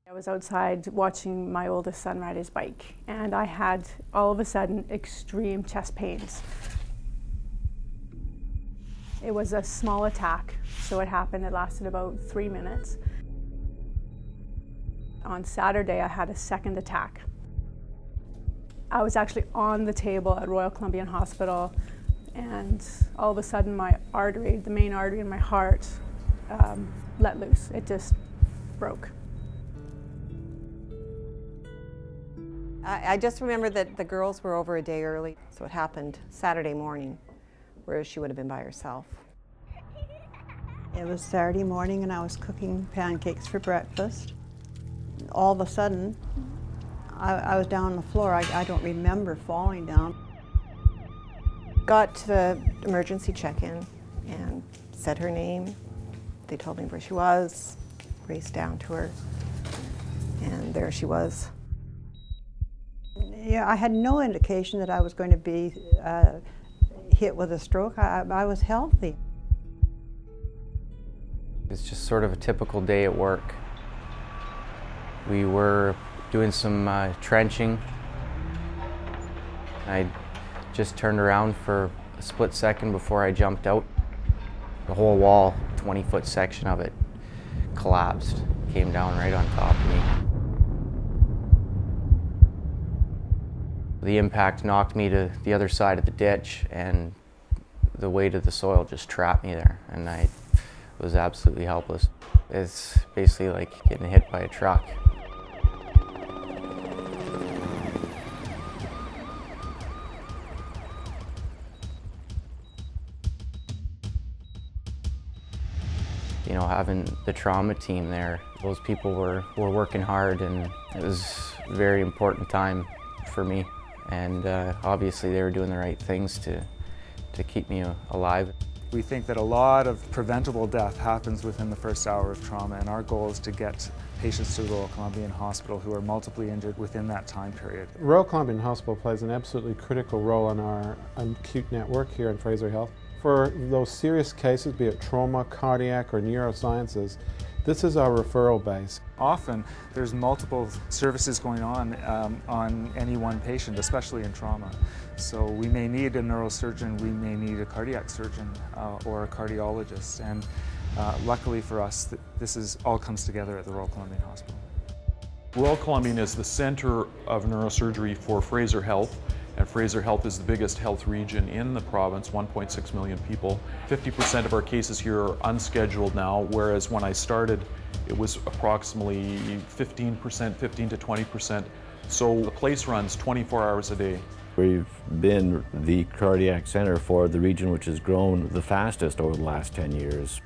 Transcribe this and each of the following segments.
I was outside watching my oldest son ride his bike, and I had, all of a sudden, extreme chest pains. It was a small attack, so it lasted about 3 minutes. On Saturday, I had a second attack. I was actually on the table at Royal Columbian Hospital, and all of a sudden my artery, the main artery in my heart, let loose. It just broke. I just remember that the girls were over a day early, so it happened Saturday morning, whereas she would have been by herself. It was Saturday morning and I was cooking pancakes for breakfast. All of a sudden, I was down on the floor. I don't remember falling down. Got to the emergency check-in and said her name. They told me where she was, raced down to her, and there she was. Yeah, I had no indication that I was going to be hit with a stroke. I was healthy. It's just sort of a typical day at work. We were doing some trenching. I just turned around for a split second before I jumped out. The whole wall, 20-foot section of it, collapsed, came down right on top of me. The impact knocked me to the other side of the ditch, and the weight of the soil just trapped me there, and I was absolutely helpless. It's basically like getting hit by a truck. You know, having the trauma team there, those people were working hard, and it was a very important time for me. And obviously they were doing the right things to keep me alive. We think that a lot of preventable death happens within the first hour of trauma, and our goal is to get patients to the Royal Columbian Hospital who are multiply injured within that time period. Royal Columbian Hospital plays an absolutely critical role in our acute network here in Fraser Health. For those serious cases, be it trauma, cardiac, or neurosciences, this is our referral base. Often there's multiple services going on any one patient, especially in trauma. So we may need a neurosurgeon, we may need a cardiac surgeon or a cardiologist, and luckily for us, this all comes together at the Royal Columbian Hospital. Royal Columbian is the center of neurosurgery for Fraser Health, and Fraser Health is the biggest health region in the province, 1.6 million people. 50% of our cases here are unscheduled now, whereas when I started, it was approximately 15%, 15 to 20%. So the place runs 24 hours a day. We've been the cardiac center for the region which has grown the fastest over the last 10 years.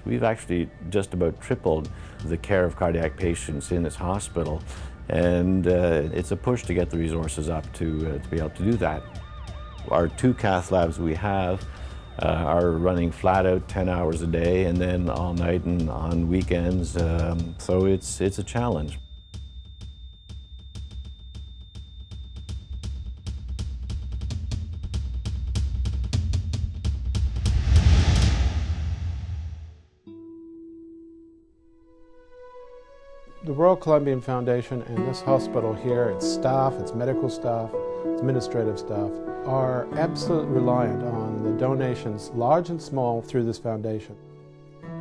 We've actually just about tripled the care of cardiac patients in this hospital, and it's a push to get the resources up to be able to do that. Our 2 cath labs we have are running flat out 10 hours a day, and then all night and on weekends, so it's a challenge. The Royal Columbian Foundation and this hospital here, its staff, its medical staff, its administrative staff, are absolutely reliant on the donations, large and small, through this foundation.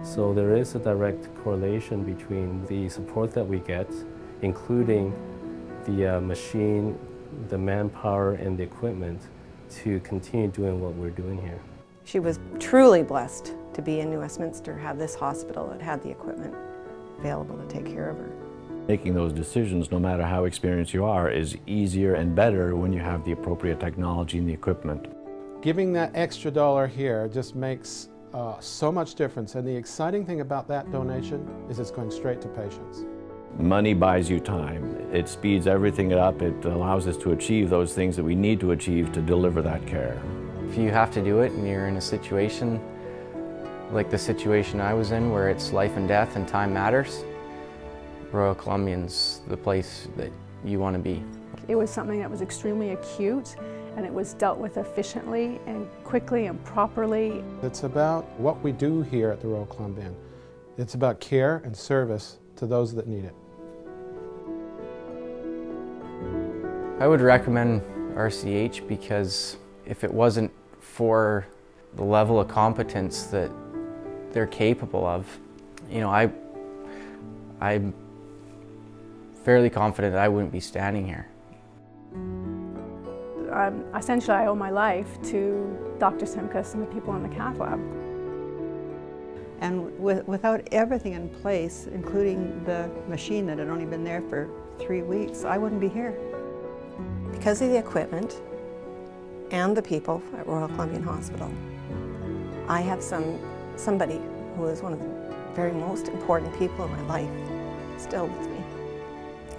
So there is a direct correlation between the support that we get, including the machine, the manpower, and the equipment to continue doing what we're doing here. She was truly blessed to be in New Westminster, have this hospital that had the equipment available to take care of her. Making those decisions, no matter how experienced you are, is easier and better when you have the appropriate technology and the equipment. Giving that extra dollar here just makes so much difference, and the exciting thing about that donation is it's going straight to patients. Money buys you time. It speeds everything up. It allows us to achieve those things that we need to achieve to deliver that care. If you have to do it and you're in a situation like the situation I was in, where it's life and death and time matters, Royal Columbian's the place that you want to be. It was something that was extremely acute, and it was dealt with efficiently and quickly and properly. It's about what we do here at the Royal Columbian. It's about care and service to those that need it. I would recommend RCH because if it wasn't for the level of competence that they're capable of, you know, I'm fairly confident that I wouldn't be standing here. Essentially, I owe my life to Dr. Simkus and the people in the cath lab. And without everything in place, including the machine that had only been there for 3 weeks, I wouldn't be here. Because of the equipment and the people at Royal Columbian Hospital, I have somebody who is one of the very most important people in my life still with me.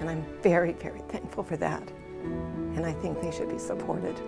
And I'm very, very thankful for that. And I think they should be supported.